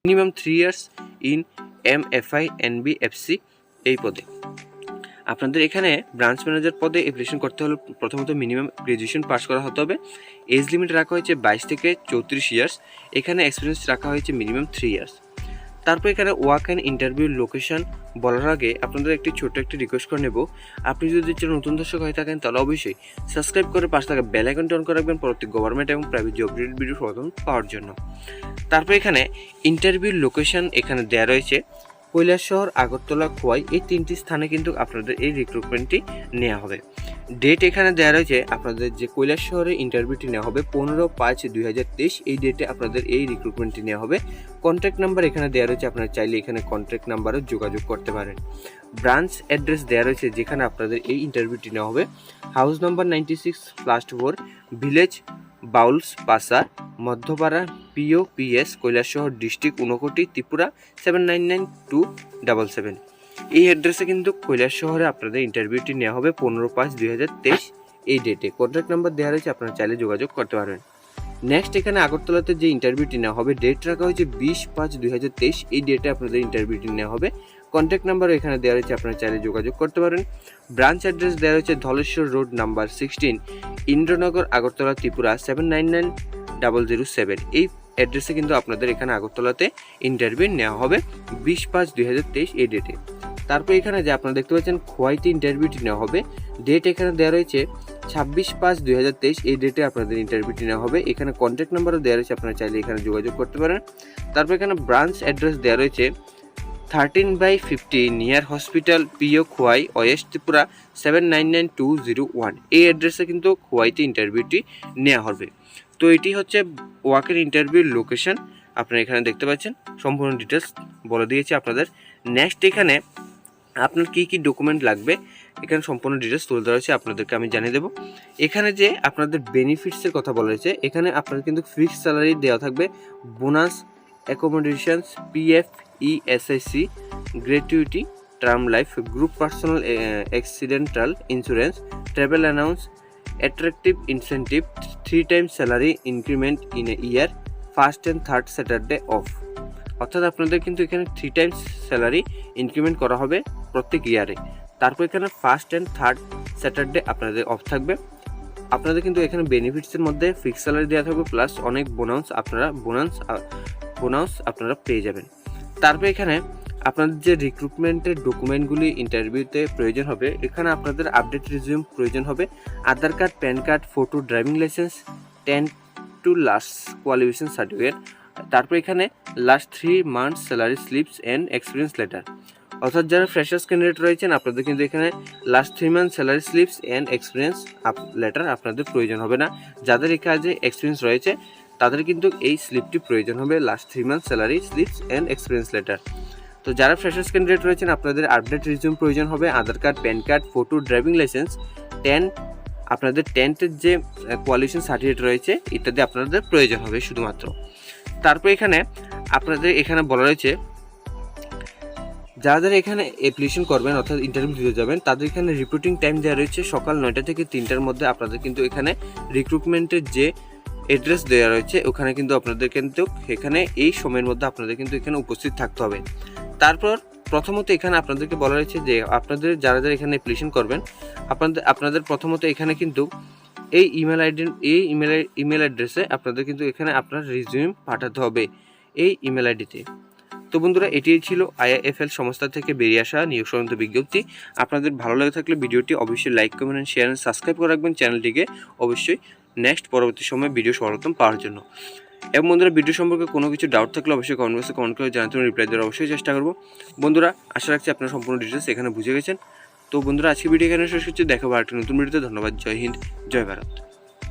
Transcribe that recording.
Minimum 3 years in MFI NBFC এই পদে। আপনাদের এখানে ব্রাঞ্চ ম্যানেজার পদে অ্যাপ্লিকেশন করতে হলে প্রথমত মিনিমাম গ্র্যাজুয়েশন পাস করা হতে হবে। এজ লিমিট রাখা হয়েছে 22 থেকে 34 ইয়ার্স। এখানে এক্সপিরিয়েন্স রাখা হয়েছে মিনিমাম 3 ইয়ার্স। তারপর এখানে ওয়াক অ্যান্ড ইন্টারভিউ লোকেশন বলার আগে আপনাদের একটি ছোট্ট একটি রিকোয়েস্ট করে নেব। আপনি যদি নতুন দর্শক হয়ে থাকেন তাহলে অবশ্যই সাবস্ক্রাইব করে পাশে থাকা বেল আইকনটি অন করে রাখবেন পরবর্তী গভর্নমেন্ট এবং প্রাইভেট জব রিলেটেড ভিডিও প্রথম পাওয়ার জন্য। তারপর এখানে ইন্টারভিউ লোকেশন এখানে দেওয়া রয়েছে কৈলাসহর, আগরতলা, খোয়াই এই 3টি স্থানে কিন্তু আপনাদের এই রিক্রুটমেন্টটি নেওয়া হবে। ডেট এখানে দেওয়া রয়েছে আপনাদের যে কৈলাসহরে ইন্টারভিউটি নেওয়া হবে 15/5/2023 এই ডেটে আপনাদের এই রিক্রুটমেন্টটি নেওয়া হবে। কন্ট্যাক্ট নাম্বার এখানে দেওয়া রয়েছে, আপনারা চাইলে এখানে কন্ট্যাক্ট নাম্বারও যোগাযোগ করতে পারেন। ব্রাঞ্চ অ্যাড্রেস দেওয়া রয়েছে যেখানে আপনাদের এই ইন্টারভিউটি নেওয়া হবে হাউস নাম্বার 96/4 ভিলেজ বাউলস পাসা, মধ্যপাড়া, POPS, কৈলাসহর ডিস্ট্রিক্ট, ঊনকোটি, ত্রিপুরা 799277। এই অ্যাড্রেসে কিন্তু কৈলাসহরে আপনাদের ইন্টারভিউটি নেওয়া হবে 15/5/2023 এই ডেটে। কন্ট্যাক্ট নাম্বার দেওয়া রয়েছে, আপনারা চাইলে যোগাযোগ করতে পারবেন। নেক্সট এখানে আগরতলাতে যে ইন্টারভিউটি নেওয়া হবে ডেট রাখা হয়েছে 20/5/2023 এই ডেটে আপনাদের ইন্টারভিউটি নেওয়া হবে। কন্ট্যাক্ট নাম্বারও এখানে দেওয়া রয়েছে, আপনারা চাইলে যোগাযোগ করতে পারেন। ব্রাঞ্চ অ্যাড্রেস দেওয়া রয়েছে ধলেশ্বর রোড নাম্বার 16, ইন্দ্রনগর, আগরতলা, ত্রিপুরা 799007। এই অ্যাড্রেসে কিন্তু আপনাদের এখানে আগরতলাতে ইন্টারভিউ নেওয়া হবে 20/5/2023 এই ডেটে। তারপর এখানে যে আপনারা দেখতে পাচ্ছেন খোয়াইতে ইন্টারভিউটি নেওয়া হবে ডেট এখানে দেওয়া রয়েছে 26/5/2023 এই ডেটে আপনাদের ইন্টারভিউটি নেওয়া হবে। এখানে কন্ট্যাক্ট নাম্বারও দেওয়া রয়েছে, আপনারা চাইলে এখানে যোগাযোগ করতে পারেন। তারপর এখানে ব্রাঞ্চ অ্যাড্রেস দেওয়া রয়েছে 13/50 near hospital, PO Khowai, West Tripura 799201। এই অ্যাড্রেসে কিন্তু খোয়াইতে ইন্টারভিউটি নেওয়া হবে। তো এটি হচ্ছে ওয়াকের ইন্টারভিউর লোকেশন, আপনারা এখানে দেখতে পাচ্ছেন সম্পূর্ণ ডিটেলস বলে দিয়েছি আপনাদের। নেক্সট এখানে আপনার কী কী ডকুমেন্ট লাগবে এখানে সম্পূর্ণ ডিটেলস তুলে ধরা হয়েছে, আপনাদেরকে আমি জানিয়ে দেবো। এখানে যে আপনাদের বেনিফিটসের কথা বলা হয়েছে এখানে আপনাদের কিন্তু ফিক্সড স্যালারি দেওয়া থাকবে, bonus, accommodations, PF, ESIC, gratuity, term life, group personal accidental insurance, travel allowance, attractive incentive, 3 times salary increment in a year, first and third Saturday of. অর্থাৎ আপনাদের কিন্তু এখানে 3 times স্যালারি ইনক্রিমেন্ট করা হবে প্রত্যেক ইয়ারে। তারপর এখানে ফার্স্ট অ্যান্ড থার্ড স্যাটারডে আপনাদের অফ থাকবে। আপনাদের কিন্তু এখানে বেনিফিটসের মধ্যে ফিক্সড স্যালারি দেওয়া থাকবে প্লাস অনেক বোনাস আপনারা পেয়ে যাবেন। তারপর এখানে আপনাদের যে রিক্রুটমেন্টের ডকুমেন্টগুলি ইন্টারভিউতে প্রয়োজন হবে এখানে আপনাদের আপডেট রিজিউম প্রয়োজন হবে, Aadhaar card, PAN card, photo, driving licence, 10 to last qualification certificate. তারপর এখানে last 3 months salary slips and experience letter. অর্থাৎ যারা ফ্রেশার্স ক্যান্ডিডেট রয়েছেন আপনাদের কিন্তু এখানে last 3 months salary slips and experience letter আপনাদের প্রয়োজন হবে না। যাদের এই কাজে এক্সপিরিয়েন্স রয়েছে তাদের কিন্তু এই স্লিপটি প্রয়োজন হবে, last 3 months salary slips and experience letter. তো যারা ফ্রেশার্স ক্যান্ডিডেট রয়েছেন আপনাদের আপডেট রিজিউম প্রয়োজন হবে, Aadhaar card, PAN card, photo, driving licence, আপনাদের 10th যে কোয়ালিফিকেশন সার্টিফিকেট রয়েছে ইত্যাদি আপনাদের প্রয়োজন হবে শুধুমাত্র। তারপর এখানে আপনাদের এখানে বলা রয়েছে যারা এখানে অ্যাপ্লিকেশন করবেন অর্থাৎ ইন্টারভিউ দিতে যাবেন তাদের এখানে রিপোর্টিং টাইম দেওয়া রয়েছে সকাল 9টা থেকে 3টার মধ্যে। আপনাদের কিন্তু এখানে রিক্রুটমেন্টের যে অ্যাড্রেস দেওয়া রয়েছে ওখানে কিন্তু আপনাদের কিন্তু এখানে এই সময়ের মধ্যে আপনাদের কিন্তু এখানে উপস্থিত থাকতে হবে। তারপর প্রথমত এখানে আপনাদেরকে বলা রয়েছে যে আপনাদের যারা এখানে অ্যাপ্লিকেশন করবেন আপনাদের প্রথমত এখানে কিন্তু এই ইমেল অ্যাড্রেসে আপনাদের কিন্তু এখানে আপনার রিজিউম পাঠাতে হবে এই ইমেল আইডিতে। তো বন্ধুরা এটিই ছিল IIFL সংস্থা থেকে বেরিয়ে আসা নিয়োগ সংক্রান্ত বিজ্ঞপ্তি। আপনাদের ভালো লাগে থাকলে ভিডিওটি অবশ্যই লাইক, কমেন্ট, শেয়ার এবং সাবস্ক্রাইব করে রাখবেন চ্যানেলটিকে অবশ্যই নেক্সট পরবর্তী সময় ভিডিও সর্বপ্রথম পাওয়ার জন্য। এবং বন্ধুরা ভিডিও সম্পর্কে কোনো কিছু ডাউট থাকলে অবশ্যই কমেন্ট বক্সে কমেন্ট করে জানাতে রিপ্লাই দেওয়ার অবশ্যই চেষ্টা করব। বন্ধুরা আশা রাখছি আপনারা সম্পূর্ণ ডিটেলস এখানে বুঝে গেছেন। তো বন্ধুরা আজকে ভিডিও এখানে শেষ করছি, দেখাবো আরেকটি নতুন ভিডিওতে। ধন্যবাদ। জয় হিন্দ, জয় ভারত।